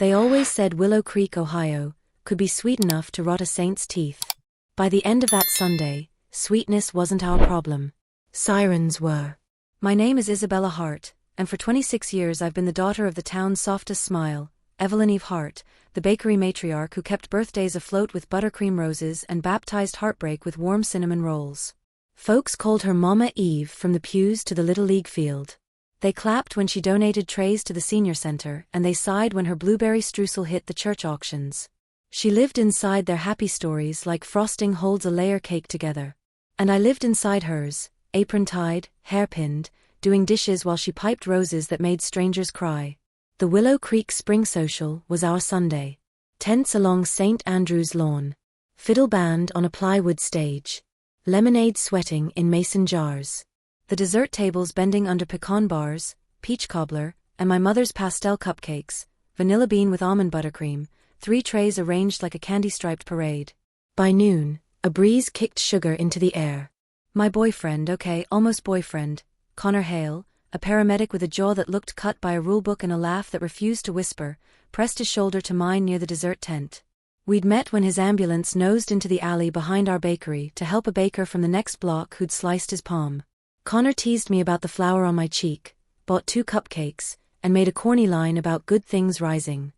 They always said Willow Creek, Ohio, could be sweet enough to rot a saint's teeth. By the end of that Sunday, sweetness wasn't our problem. Sirens were. My name is Isabella Hart, and for 26 years I've been the daughter of the town's softest smile, Evelyn Eve Hart, the bakery matriarch who kept birthdays afloat with buttercream roses and baptized heartbreak with warm cinnamon rolls. Folks called her Mama Eve from the pews to the Little League field. They clapped when she donated trays to the senior center, and they sighed when her blueberry streusel hit the church auctions. She lived inside their happy stories like frosting holds a layer cake together. And I lived inside hers, apron tied, hair pinned, doing dishes while she piped roses that made strangers cry. The Willow Creek Spring Social was our Sunday. Tents along St. Andrew's lawn. Fiddle band on a plywood stage. Lemonade sweating in mason jars. The dessert tables bending under pecan bars, peach cobbler, and my mother's pastel cupcakes, vanilla bean with almond buttercream, 3 trays arranged like a candy-striped parade. By noon, a breeze kicked sugar into the air. My boyfriend, almost boyfriend, Connor Hale, a paramedic with a jaw that looked cut by a rulebook and a laugh that refused to whisper, pressed his shoulder to mine near the dessert tent. We'd met when his ambulance nosed into the alley behind our bakery to help a baker from the next block who'd sliced his palm. Connor teased me about the flour on my cheek, bought 2 cupcakes, and made a corny line about good things rising.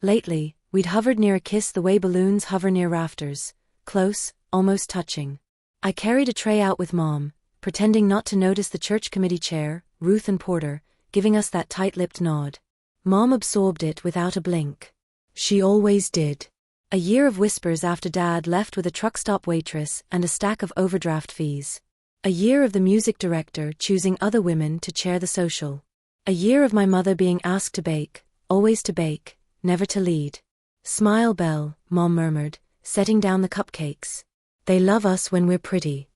Lately, we'd hovered near a kiss the way balloons hover near rafters, close, almost touching. I carried a tray out with Mom, pretending not to notice the church committee chair, Ruth and Porter, giving us that tight-lipped nod. Mom absorbed it without a blink. She always did. A year of whispers after Dad left with a truck stop waitress and a stack of overdraft fees. A year of the music director choosing other women to chair the social. A year of my mother being asked to bake, always to bake, never to lead. Smile, Belle, Mom murmured, setting down the cupcakes. They love us when we're pretty.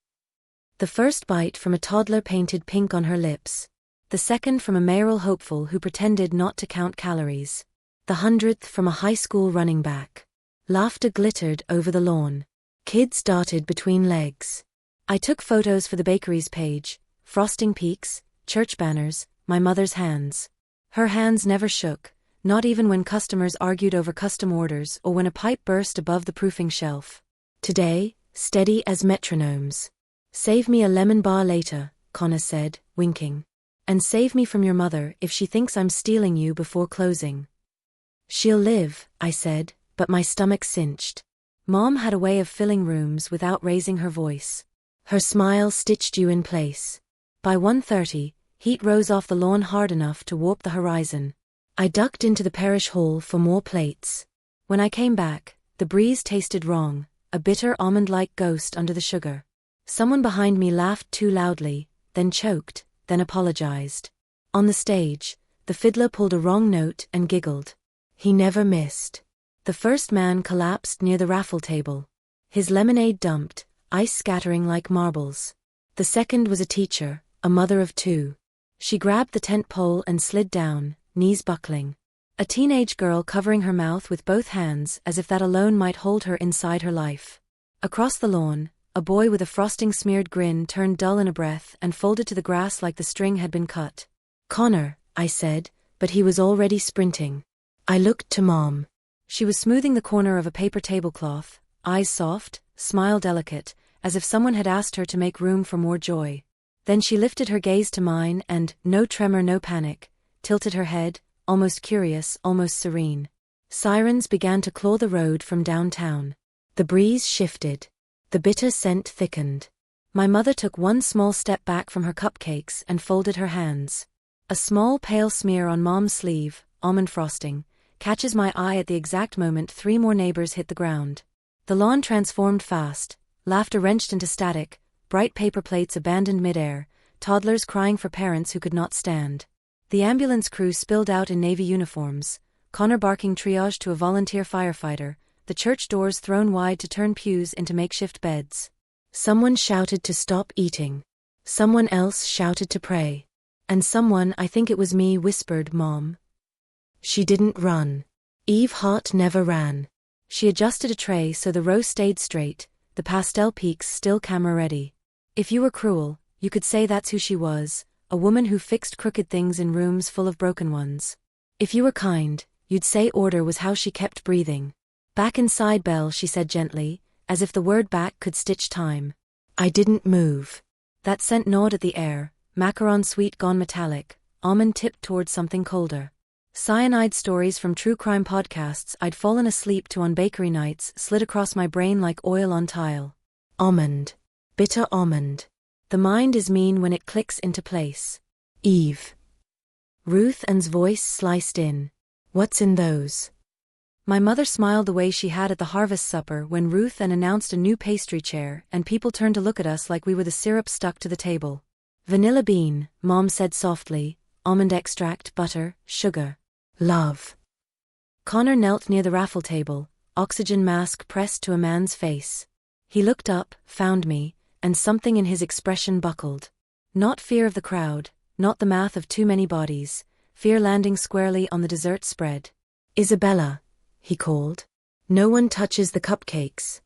The first bite from a toddler painted pink on her lips. The second from a mayoral hopeful who pretended not to count calories. The 100th from a high school running back. Laughter glittered over the lawn. Kids darted between legs. I took photos for the bakery's page, frosting peaks, church banners, my mother's hands. Her hands never shook, not even when customers argued over custom orders or when a pipe burst above the proofing shelf. Today, steady as metronomes. Save me a lemon bar later, Connor said, winking. And save me from your mother if she thinks I'm stealing you before closing. She'll live, I said, but my stomach cinched. Mom had a way of filling rooms without raising her voice. Her smile stitched you in place. By 1:30, heat rose off the lawn hard enough to warp the horizon. I ducked into the parish hall for more plates. When I came back, the breeze tasted wrong, a bitter almond-like ghost under the sugar. Someone behind me laughed too loudly, then choked, then apologized. On the stage, the fiddler pulled a wrong note and giggled. He never missed. The first man collapsed near the raffle table. His lemonade dumped, ice scattering like marbles. The second was a teacher, a mother of 2. She grabbed the tent pole and slid down, knees buckling. A teenage girl covering her mouth with both hands as if that alone might hold her inside her life. Across the lawn, a boy with a frosting-smeared grin turned dull in a breath and folded to the grass like the string had been cut. Connor, I said, but he was already sprinting. I looked to Mom. She was smoothing the corner of a paper tablecloth, eyes soft, smile delicate, as if someone had asked her to make room for more joy. Then she lifted her gaze to mine and, no tremor, no panic, tilted her head, almost curious, almost serene. Sirens began to claw the road from downtown. The breeze shifted. The bitter scent thickened. My mother took one small step back from her cupcakes and folded her hands. A small pale smear on Mom's sleeve, almond frosting, catches my eye at the exact moment 3 more neighbors hit the ground. The lawn transformed fast, laughter wrenched into static, bright paper plates abandoned midair, toddlers crying for parents who could not stand. The ambulance crew spilled out in navy uniforms, Connor barking triage to a volunteer firefighter, the church doors thrown wide to turn pews into makeshift beds. Someone shouted to stop eating. Someone else shouted to pray. And someone, I think it was me, whispered, "Mom." She didn't run. Eve Hart never ran. She adjusted a tray so the row stayed straight, the pastel peaks still camera-ready. If you were cruel, you could say that's who she was, a woman who fixed crooked things in rooms full of broken ones. If you were kind, you'd say order was how she kept breathing. Back inside, Belle, she said gently, as if the word back could stitch time. I didn't move. That scent gnawed at the air, macaron sweet gone metallic, almond tipped towards something colder. Cyanide stories from true crime podcasts I'd fallen asleep to on bakery nights slid across my brain like oil on tile. Almond. Bitter almond. The mind is mean when it clicks into place. Eve. Ruth Ann's voice sliced in. What's in those? My mother smiled the way she had at the harvest supper when Ruth Ann announced a new pastry chair and people turned to look at us like we were the syrup stuck to the table. Vanilla bean, Mom said softly, almond extract, butter, sugar. Love. Connor knelt near the raffle table, oxygen mask pressed to a man's face. He looked up, found me, and something in his expression buckled. Not fear of the crowd, not the math of too many bodies, fear landing squarely on the dessert spread. Isabella, he called. No one touches the cupcakes.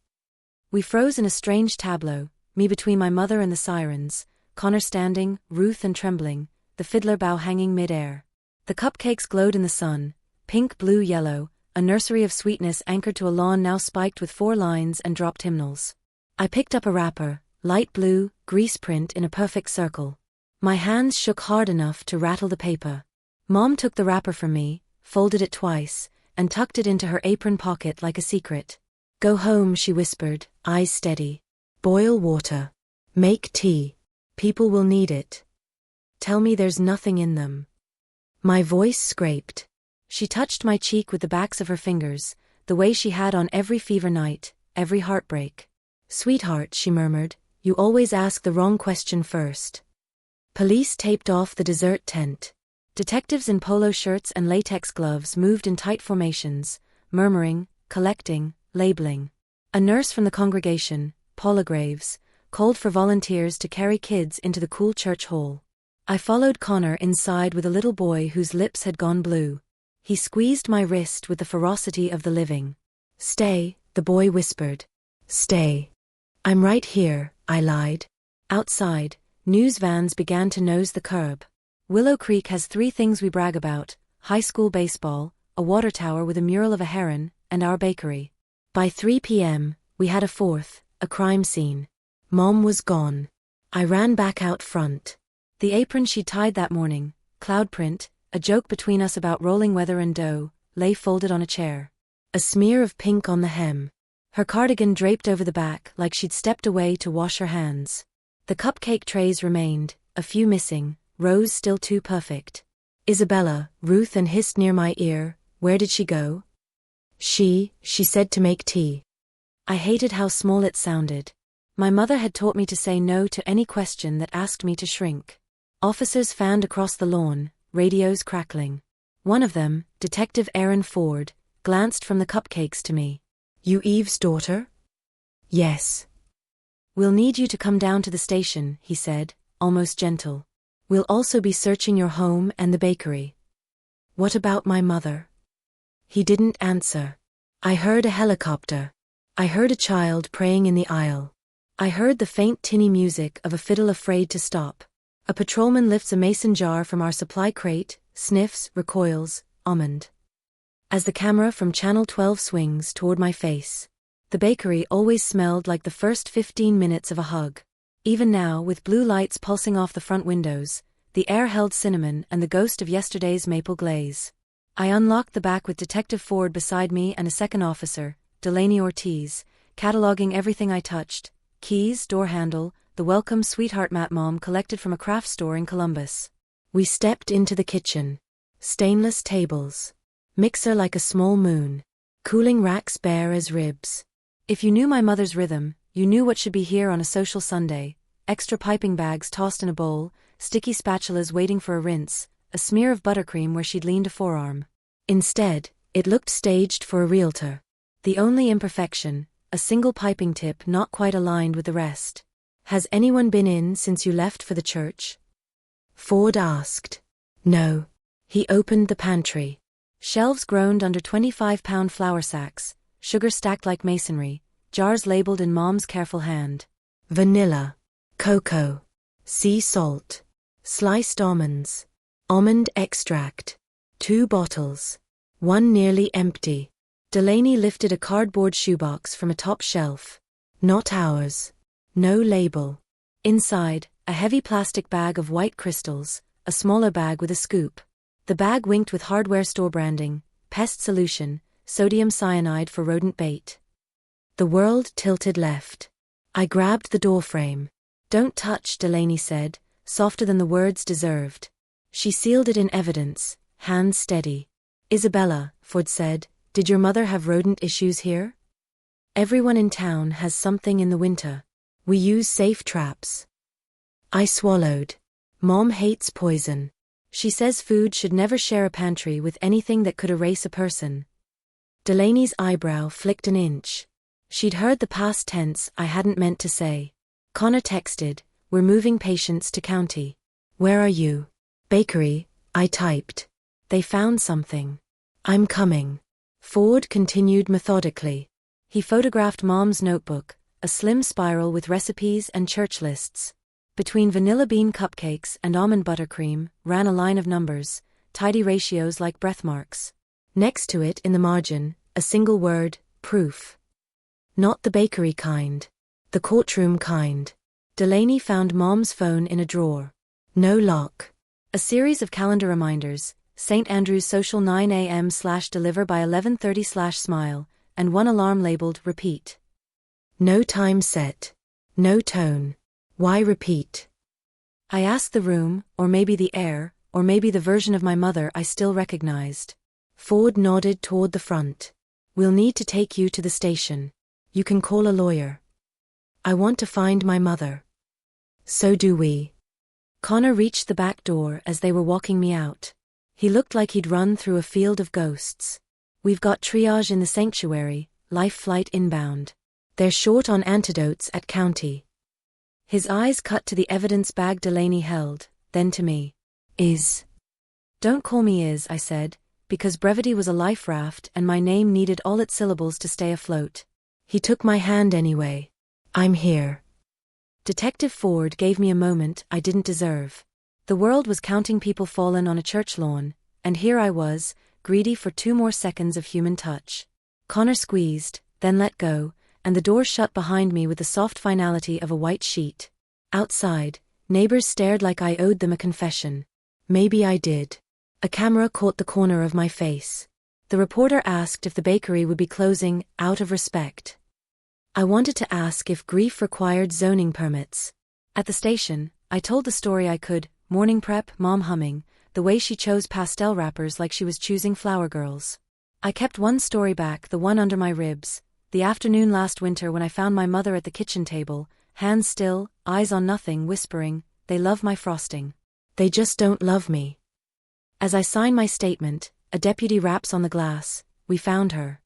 We froze in a strange tableau, me between my mother and the sirens, Connor standing, Ruth Ann trembling, the fiddler bow hanging mid-air. The cupcakes glowed in the sun, pink, blue, yellow, a nursery of sweetness anchored to a lawn now spiked with 4 lines and dropped hymnals. I picked up a wrapper, light blue, grease print in a perfect circle. My hands shook hard enough to rattle the paper. Mom took the wrapper from me, folded it twice, and tucked it into her apron pocket like a secret. Go home, she whispered, eyes steady. Boil water. Make tea. People will need it. Tell me there's nothing in them. My voice scraped. She touched my cheek with the backs of her fingers, the way she had on every fever night, every heartbreak. Sweetheart, she murmured, you always ask the wrong question first. Police taped off the dessert tent. Detectives in polo shirts and latex gloves moved in tight formations, murmuring, collecting, labeling. A nurse from the congregation, Paula Graves, called for volunteers to carry kids into the cool church hall. I followed Connor inside with a little boy whose lips had gone blue. He squeezed my wrist with the ferocity of the living. Stay, the boy whispered. Stay. I'm right here, I lied. Outside, news vans began to nose the curb. Willow Creek has 3 things we brag about: high school baseball, a water tower with a mural of a heron, and our bakery. By 3 p.m., we had a 4th, a crime scene. Mom was gone. I ran back out front. The apron she'd tied that morning, cloud print, a joke between us about rolling weather and dough, lay folded on a chair. A smear of pink on the hem. Her cardigan draped over the back like she'd stepped away to wash her hands. The cupcake trays remained, a few missing, rows still too perfect. Isabella, Ruth Ann hissed near my ear, where did she go? She said to make tea. I hated how small it sounded. My mother had taught me to say no to any question that asked me to shrink. Officers fanned across the lawn, radios crackling. One of them, Detective Aaron Ford, glanced from the cupcakes to me. You Eve's daughter? Yes. We'll need you to come down to the station, he said, almost gentle. We'll also be searching your home and the bakery. What about my mother? He didn't answer. I heard a helicopter. I heard a child praying in the aisle. I heard the faint tinny music of a fiddle afraid to stop. A patrolman lifts a mason jar from our supply crate, sniffs, recoils, almond. As the camera from Channel 12 swings toward my face. The bakery always smelled like the first 15 minutes of a hug. Even now, with blue lights pulsing off the front windows, the air held cinnamon and the ghost of yesterday's maple glaze. I unlocked the back with Detective Ford beside me and a second officer, Delaney Ortiz, cataloging everything I touched: keys, door handle, the welcome sweetheart mat Mom collected from a craft store in Columbus. We stepped into the kitchen. Stainless tables. Mixer like a small moon. Cooling racks bare as ribs. If you knew my mother's rhythm, you knew what should be here on a social Sunday: extra piping bags tossed in a bowl, sticky spatulas waiting for a rinse, a smear of buttercream where she'd leaned a forearm. Instead, it looked staged for a realtor. The only imperfection, a single piping tip not quite aligned with the rest. Has anyone been in since you left for the church? Ford asked. No. He opened the pantry. Shelves groaned under 25-pound flour sacks, sugar stacked like masonry, jars labeled in Mom's careful hand. Vanilla. Cocoa. Sea salt. Sliced almonds. Almond extract. 2 bottles. one nearly empty. Delaney lifted a cardboard shoebox from a top shelf. Not ours. No label. Inside, a heavy plastic bag of white crystals, a smaller bag with a scoop. The bag winked with hardware store branding, pest solution, sodium cyanide for rodent bait. The world tilted left. I grabbed the doorframe. Don't touch, Delaney said, softer than the words deserved. She sealed it in evidence, hands steady. Isabella, Ford said, did your mother have rodent issues here? Everyone in town has something in the winter. We use safe traps. I swallowed. Mom hates poison. She says food should never share a pantry with anything that could erase a person. Delaney's eyebrow flicked an inch. She'd heard the past tense I hadn't meant to say. Connor texted, we're moving patients to county. Where are you? Bakery, I typed. They found something. I'm coming. Ford continued methodically. He photographed Mom's notebook, a slim spiral with recipes and church lists. Between vanilla bean cupcakes and almond buttercream ran a line of numbers, tidy ratios like breath marks. Next to it in the margin, a single word, proof. Not the bakery kind. The courtroom kind. Delaney found Mom's phone in a drawer. No lock. A series of calendar reminders, St. Andrew's Social 9 a.m/deliver by 11:30/smile, and one alarm labeled repeat. No time set. No tone. Why repeat? I asked the room, or maybe the air, or maybe the version of my mother I still recognized. Ford nodded toward the front. We'll need to take you to the station. You can call a lawyer. I want to find my mother. So do we. Connor reached the back door as they were walking me out. He looked like he'd run through a field of ghosts. We've got triage in the sanctuary, life flight inbound. They're short on antidotes at county. His eyes cut to the evidence bag Delaney held, then to me. Don't call me Is, I said, because brevity was a life raft and my name needed all its syllables to stay afloat. He took my hand anyway. I'm here. Detective Ford gave me a moment I didn't deserve. The world was counting people fallen on a church lawn, and here I was, greedy for 2 more seconds of human touch. Connor squeezed, then let go, and the door shut behind me with the soft finality of a white sheet. Outside, neighbors stared like I owed them a confession. Maybe I did. A camera caught the corner of my face. The reporter asked if the bakery would be closing, out of respect. I wanted to ask if grief required zoning permits. At the station, I told the story I could, morning prep, Mom humming, the way she chose pastel wrappers like she was choosing flower girls. I kept one story back, the one under my ribs, the afternoon last winter when I found my mother at the kitchen table, hands still, eyes on nothing, whispering, they love my frosting. They just don't love me. As I sign my statement, a deputy raps on the glass, we found her.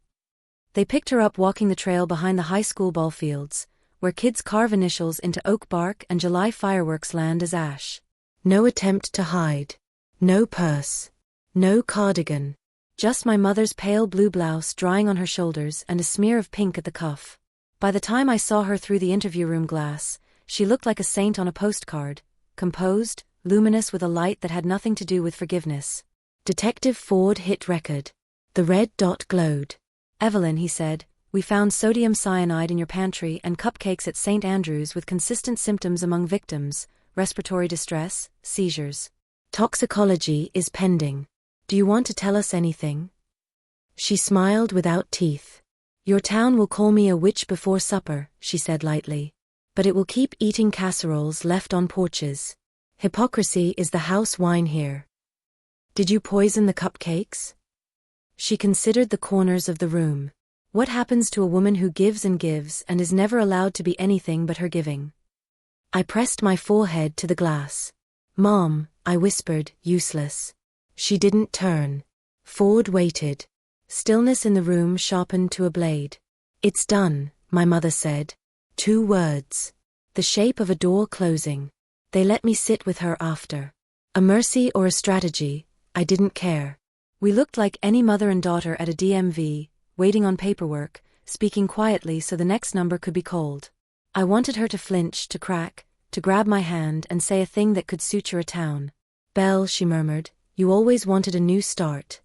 They picked her up walking the trail behind the high school ball fields, where kids carve initials into oak bark and July fireworks land as ash. No attempt to hide. No purse. No cardigan. Just my mother's pale blue blouse drying on her shoulders and a smear of pink at the cuff. By the time I saw her through the interview room glass, she looked like a saint on a postcard, composed, luminous with a light that had nothing to do with forgiveness. Detective Ford hit record. The red dot glowed. Evelyn, he said, we found sodium cyanide in your pantry and cupcakes at St. Andrew's with consistent symptoms among victims, respiratory distress, seizures. Toxicology is pending. Do you want to tell us anything? She smiled without teeth. Your town will call me a witch before supper, she said lightly. But it will keep eating casseroles left on porches. Hypocrisy is the house wine here. Did you poison the cupcakes? She considered the corners of the room. What happens to a woman who gives and is never allowed to be anything but her giving? I pressed my forehead to the glass. Mom, I whispered, useless. She didn't turn. Ford waited. Stillness in the room sharpened to a blade. It's done, my mother said. 2 words. The shape of a door closing. They let me sit with her after. A mercy or a strategy, I didn't care. We looked like any mother and daughter at a DMV, waiting on paperwork, speaking quietly so the next number could be called. I wanted her to flinch, to crack, to grab my hand and say a thing that could suture a town. Belle, she murmured, you always wanted a new start.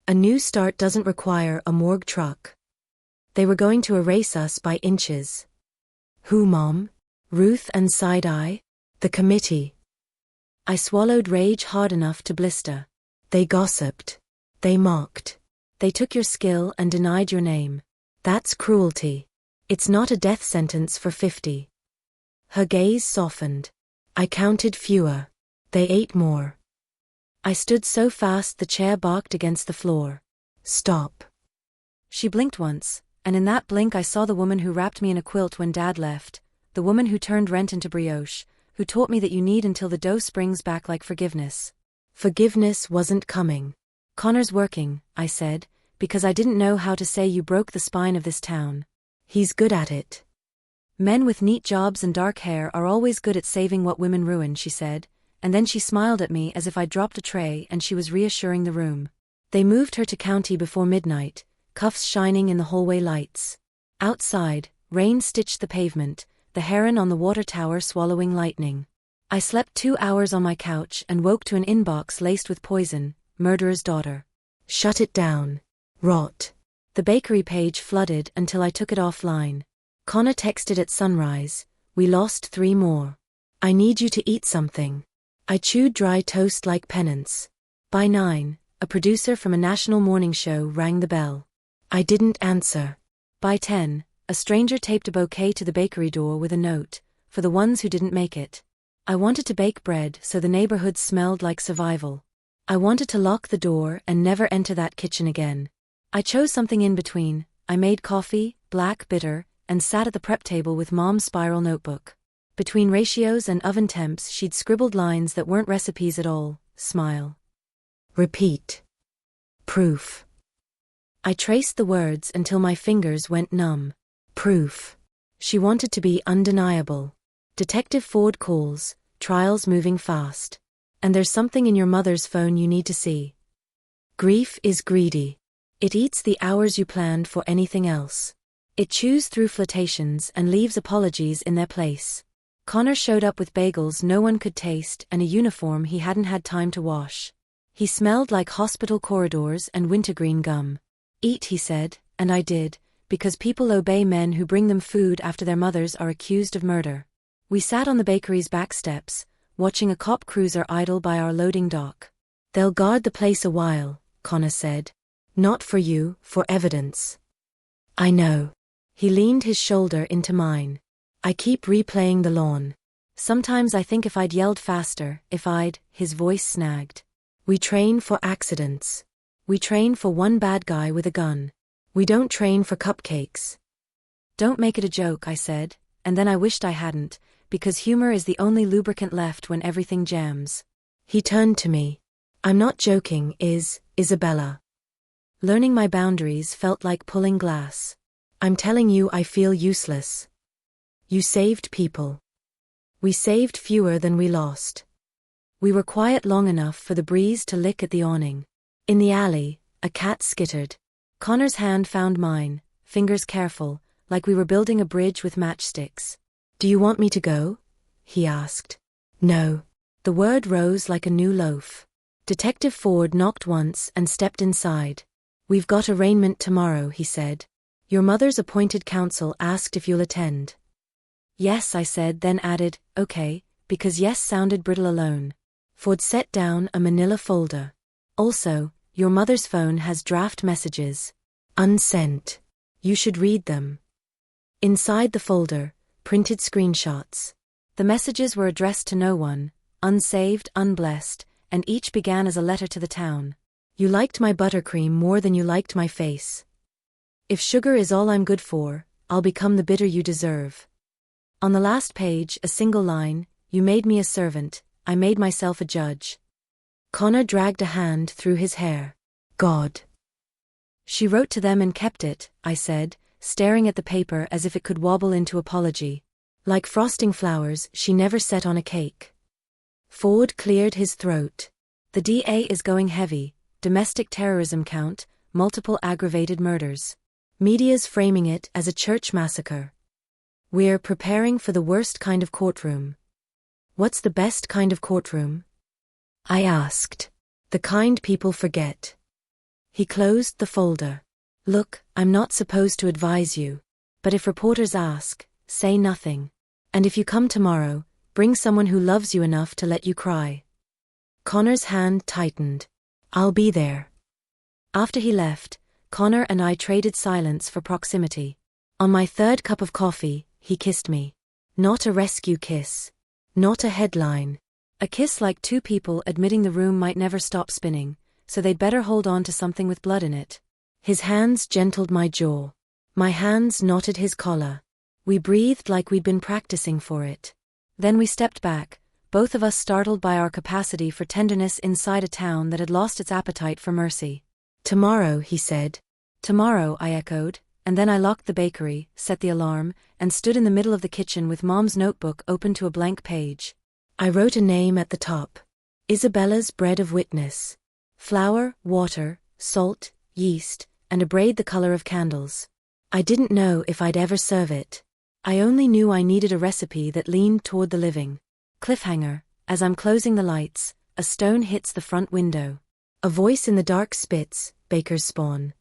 A new start doesn't require a morgue truck. They were going to erase us by inches. Who, Mom? Ruth and side-eye? The committee. I swallowed rage hard enough to blister. They gossiped. They mocked. They took your skill and denied your name. That's cruelty. It's not a death sentence for 50. Her gaze softened. I counted fewer. They ate more. I stood so fast the chair barked against the floor. Stop. She blinked once, and in that blink I saw the woman who wrapped me in a quilt when Dad left, the woman who turned rent into brioche, who taught me that you need until the dough springs back like forgiveness. Forgiveness wasn't coming. Connor's working, I said, because I didn't know how to say you broke the spine of this town. He's good at it. Men with neat jobs and dark hair are always good at saving what women ruin, she said, and then she smiled at me as if I'd dropped a tray and she was reassuring the room. They moved her to county before midnight, cuffs shining in the hallway lights. Outside, rain stitched the pavement, the heron on the water tower swallowing lightning. I slept 2 hours on my couch and woke to an inbox laced with poison, murderer's daughter. Shut it down. Rot. The bakery page flooded until I took it offline. Connor texted at sunrise, we lost 3 more. I need you to eat something. I chewed dry toast like penance. By 9, a producer from a national morning show rang the bell. I didn't answer. By 10, a stranger taped a bouquet to the bakery door with a note, for the ones who didn't make it. I wanted to bake bread so the neighborhood smelled like survival. I wanted to lock the door and never enter that kitchen again. I chose something in between. I made coffee, black bitter, and sat at the prep table with Mom's spiral notebook. Between ratios and oven temps she'd scribbled lines that weren't recipes at all. Smile. Repeat. Proof. I traced the words until my fingers went numb. Proof. She wanted to be undeniable. Detective Ford calls, trials moving fast. And there's something in your mother's phone you need to see. Grief is greedy. It eats the hours you planned for anything else. It chews through flirtations and leaves apologies in their place. Connor showed up with bagels no one could taste and a uniform he hadn't had time to wash. He smelled like hospital corridors and wintergreen gum. Eat, he said, and I did, because people obey men who bring them food after their mothers are accused of murder. We sat on the bakery's back steps, watching a cop cruiser idle by our loading dock. They'll guard the place a while, Connor said. Not for you, for evidence. I know. He leaned his shoulder into mine. I keep replaying the lawn. Sometimes I think if I'd yelled faster, his voice snagged. We train for accidents. We train for one bad guy with a gun. We don't train for cupcakes. Don't make it a joke, I said, and then I wished I hadn't, because humor is the only lubricant left when everything jams. He turned to me. I'm not joking, Isabella. Learning my boundaries felt like pulling glass. I'm telling you I feel useless. You saved people. We saved fewer than we lost. We were quiet long enough for the breeze to lick at the awning. In the alley, a cat skittered. Connor's hand found mine, fingers careful, like we were building a bridge with matchsticks. Do you want me to go? He asked. No. The word rose like a new loaf. Detective Ford knocked once and stepped inside. We've got arraignment tomorrow, he said. Your mother's appointed counsel asked if you'll attend. Yes, I said, then added, okay, because yes sounded brittle alone. Ford set down a manila folder. Also, your mother's phone has draft messages. Unsent. You should read them. Inside the folder, printed screenshots. The messages were addressed to no one, unsaved, unblessed, and each began as a letter to the town. You liked my buttercream more than you liked my face. If sugar is all I'm good for, I'll become the bitter you deserve. On the last page, a single line, you made me a servant, I made myself a judge. Connor dragged a hand through his hair. God. She wrote to them and kept it, I said, staring at the paper as if it could wobble into apology. Like frosting flowers, she never set on a cake. Ford cleared his throat. The DA is going heavy, domestic terrorism count, multiple aggravated murders. Media's framing it as a church massacre. We're preparing for the worst kind of courtroom. What's the best kind of courtroom? I asked. The kind people forget. He closed the folder. Look, I'm not supposed to advise you. But if reporters ask, say nothing. And if you come tomorrow, bring someone who loves you enough to let you cry. Connor's hand tightened. I'll be there. After he left, Connor and I traded silence for proximity. On my third cup of coffee, he kissed me. Not a rescue kiss. Not a headline. A kiss like two people admitting the room might never stop spinning, so they'd better hold on to something with blood in it. His hands gentled my jaw. My hands knotted his collar. We breathed like we'd been practicing for it. Then we stepped back, both of us startled by our capacity for tenderness inside a town that had lost its appetite for mercy. Tomorrow, he said. Tomorrow, I echoed, and then I locked the bakery, set the alarm, and stood in the middle of the kitchen with Mom's notebook open to a blank page. I wrote a name at the top. Isabella's bread of witness. Flour, water, salt, yeast, and a braid the color of candles. I didn't know if I'd ever serve it. I only knew I needed a recipe that leaned toward the living. Cliffhanger, as I'm closing the lights, a stone hits the front window. A voice in the dark spits, baker's spawn.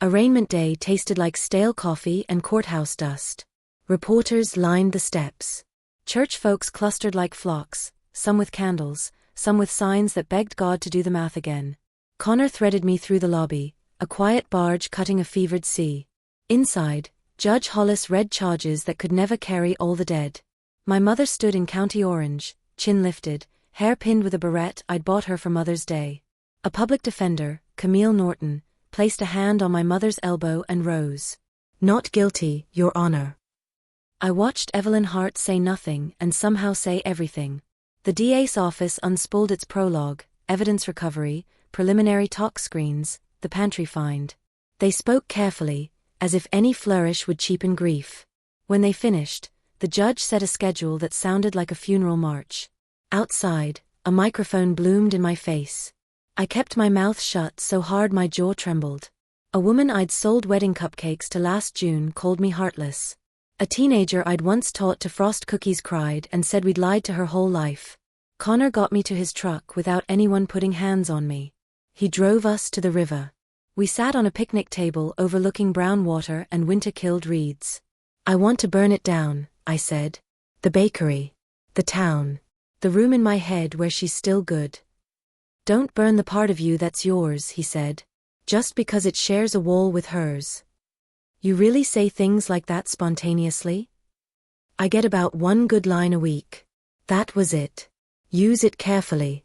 Arraignment day tasted like stale coffee and courthouse dust. Reporters lined the steps. Church folks clustered like flocks, some with candles, some with signs that begged God to do the math again. Connor threaded me through the lobby, a quiet barge cutting a fevered sea. Inside, Judge Hollis read charges that could never carry all the dead. My mother stood in County Orange, chin lifted, hair pinned with a barrette I'd bought her for Mother's Day. A public defender, Camille Norton, placed a hand on my mother's elbow and rose. Not guilty, Your Honor. I watched Evelyn Hart say nothing and somehow say everything. The DA's office unspooled its prologue, evidence recovery, preliminary talk screens, the pantry find. They spoke carefully, as if any flourish would cheapen grief. When they finished, the judge set a schedule that sounded like a funeral march. Outside, a microphone bloomed in my face. I kept my mouth shut so hard my jaw trembled. A woman I'd sold wedding cupcakes to last June called me heartless. A teenager I'd once taught to frost cookies cried and said we'd lied to her whole life. Connor got me to his truck without anyone putting hands on me. He drove us to the river. We sat on a picnic table overlooking brown water and winter-killed reeds. I want to burn it down, I said. The bakery. The town. The room in my head where she's still good. Don't burn the part of you that's yours, he said. Just because it shares a wall with hers. You really say things like that spontaneously? I get about one good line a week. That was it. Use it carefully.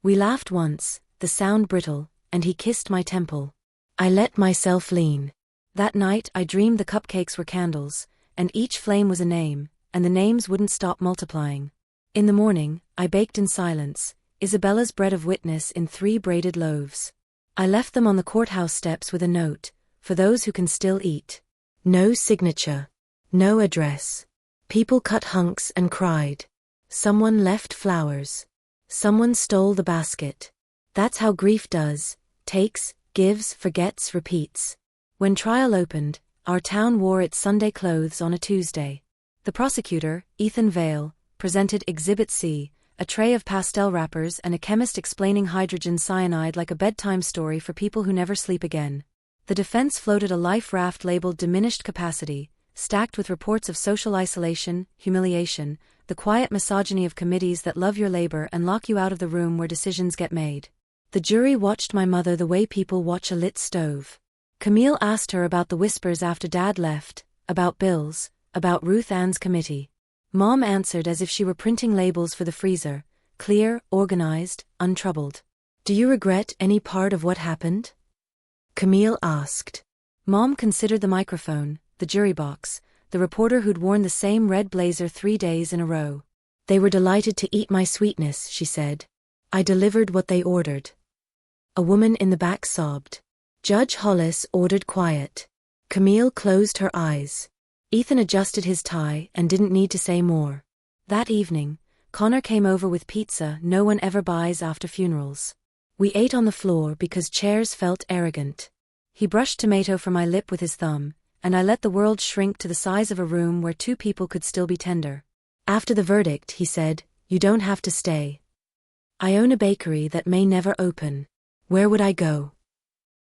We laughed once, the sound brittle, and he kissed my temple. I let myself lean. That night I dreamed the cupcakes were candles, and each flame was a name, and the names wouldn't stop multiplying. In the morning, I baked in silence, Isabella's bread of witness in 3 braided loaves. I left them on the courthouse steps with a note, for those who can still eat. No signature. No address. People cut hunks and cried. Someone left flowers. Someone stole the basket. That's how grief does, takes, gives, forgets, repeats. When trial opened, our town wore its Sunday clothes on a Tuesday. The prosecutor, Ethan Vale, presented Exhibit C, a tray of pastel wrappers and a chemist explaining hydrogen cyanide like a bedtime story for people who never sleep again. The defense floated a life raft labeled diminished capacity, stacked with reports of social isolation, humiliation, the quiet misogyny of committees that love your labor and lock you out of the room where decisions get made. The jury watched my mother the way people watch a lit stove. Camille asked her about the whispers after Dad left, about bills, about Ruth Ann's committee. Mom answered as if she were printing labels for the freezer, clear, organized, untroubled. Do you regret any part of what happened? Camille asked. Mom considered the microphone, the jury box, the reporter who'd worn the same red blazer 3 days in a row. They were delighted to eat my sweetness, she said. I delivered what they ordered. A woman in the back sobbed. Judge Hollis ordered quiet. Camille closed her eyes. Ethan adjusted his tie and didn't need to say more. That evening, Connor came over with pizza no one ever buys after funerals. We ate on the floor because chairs felt arrogant. He brushed tomato from my lip with his thumb, and I let the world shrink to the size of a room where 2 people could still be tender. After the verdict, he said, you don't have to stay. I own a bakery that may never open. Where would I go?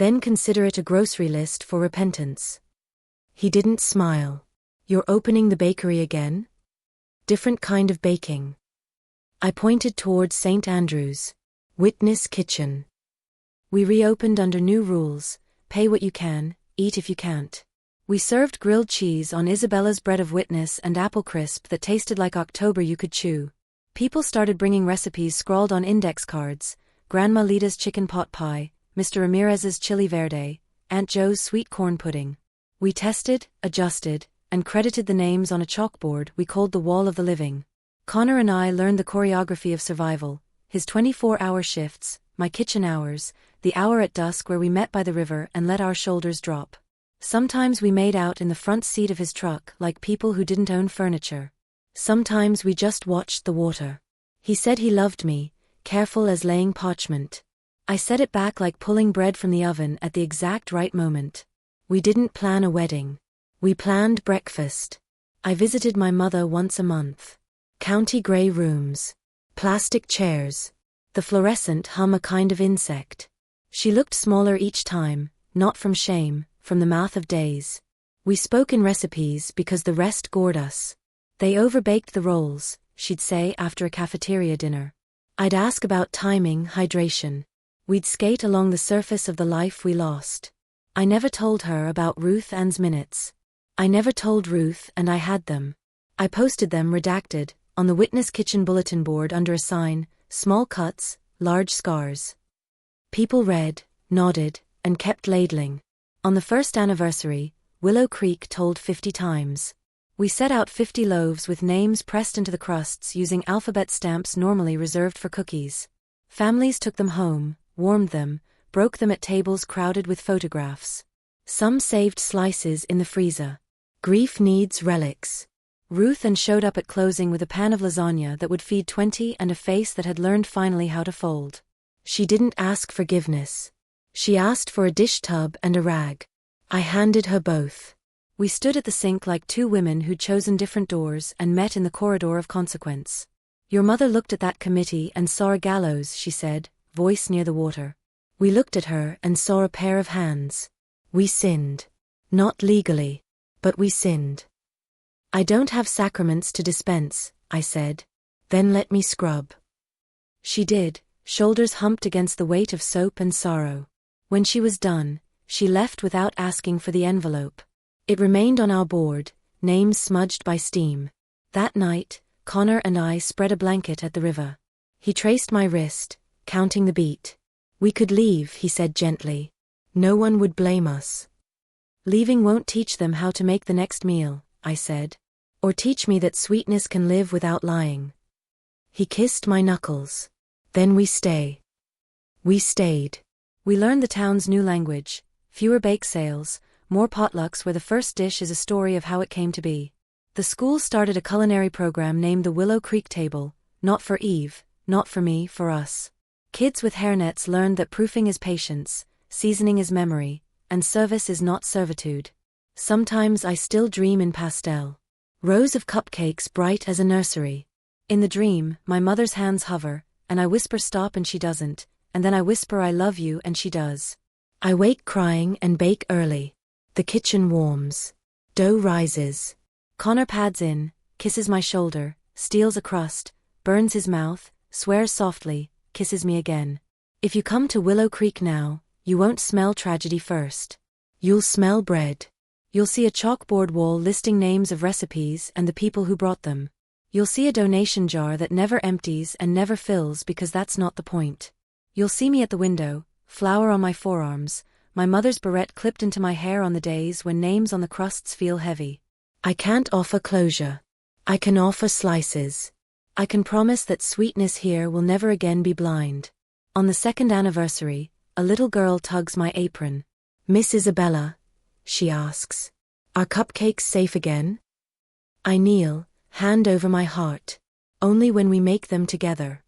Then consider it a grocery list for repentance. He didn't smile. You're opening the bakery again? Different kind of baking. I pointed towards St. Andrew's. Witness kitchen. We reopened under new rules: pay what you can, eat if you can't. We served grilled cheese on Isabella's bread of witness and apple crisp that tasted like October you could chew. People started bringing recipes scrawled on index cards: Grandma Lida's chicken pot pie, Mr. Ramirez's chili verde, Aunt Joe's sweet corn pudding. We tested, adjusted, and credited the names on a chalkboard we called the Wall of the Living. Connor and I learned the choreography of survival: his 24-hour shifts, my kitchen hours, the hour at dusk where we met by the river and let our shoulders drop. Sometimes we made out in the front seat of his truck like people who didn't own furniture. Sometimes we just watched the water. He said he loved me, careful as laying parchment. I said it back like pulling bread from the oven at the exact right moment. We didn't plan a wedding. We planned breakfast. I visited my mother once a month. County grey rooms. Plastic chairs. The fluorescent hum a kind of insect. She looked smaller each time, not from shame, from the mouth of days. We spoke in recipes because the rest gored us. They overbaked the rolls, she'd say after a cafeteria dinner. I'd ask about timing, hydration. We'd skate along the surface of the life we lost. I never told her about Ruth Ann's minutes. I never told Ruth, and I had them. I posted them redacted, on the witness kitchen bulletin board under a sign: small cuts, large scars. People read, nodded, and kept ladling. On the first anniversary, Willow Creek told 50 times. We set out 50 loaves with names pressed into the crusts using alphabet stamps normally reserved for cookies. Families took them home, warmed them, broke them at tables crowded with photographs. Some saved slices in the freezer. Grief needs relics. Ruth Ann showed up at closing with a pan of lasagna that would feed 20 and a face that had learned finally how to fold. She didn't ask forgiveness. She asked for a dish tub and a rag. I handed her both. We stood at the sink like two women who'd chosen different doors and met in the corridor of consequence. Your mother looked at that committee and saw a gallows, she said, voice near the water. We looked at her and saw a pair of hands. We sinned. Not legally. But we sinned. I don't have sacraments to dispense, I said. Then let me scrub. She did, shoulders humped against the weight of soap and sorrow. When she was done, she left without asking for the envelope. It remained on our board, names smudged by steam. That night, Connor and I spread a blanket at the river. He traced my wrist, counting the beat. We could leave, he said gently. No one would blame us. Leaving won't teach them how to make the next meal, I said. Or teach me that sweetness can live without lying. He kissed my knuckles. Then we stay. We stayed. We learned the town's new language: fewer bake sales, more potlucks where the first dish is a story of how it came to be. The school started a culinary program named the Willow Creek Table, not for Eve, not for me, for us. Kids with hairnets learned that proofing is patience, seasoning is memory, and service is not servitude. Sometimes I still dream in pastel. Rows of cupcakes bright as a nursery. In the dream, my mother's hands hover, and I whisper stop and she doesn't, and then I whisper I love you and she does. I wake crying and bake early. The kitchen warms. Dough rises. Connor pads in, kisses my shoulder, steals a crust, burns his mouth, swears softly, kisses me again. If you come to Willow Creek now, you won't smell tragedy first. You'll smell bread. You'll see a chalkboard wall listing names of recipes and the people who brought them. You'll see a donation jar that never empties and never fills because that's not the point. You'll see me at the window, flour on my forearms, my mother's barrette clipped into my hair on the days when names on the crusts feel heavy. I can't offer closure. I can offer slices. I can promise that sweetness here will never again be blind. On the second anniversary, a little girl tugs my apron. Miss Isabella, she asks, are cupcakes safe again? I kneel, hand over my heart. Only when we make them together.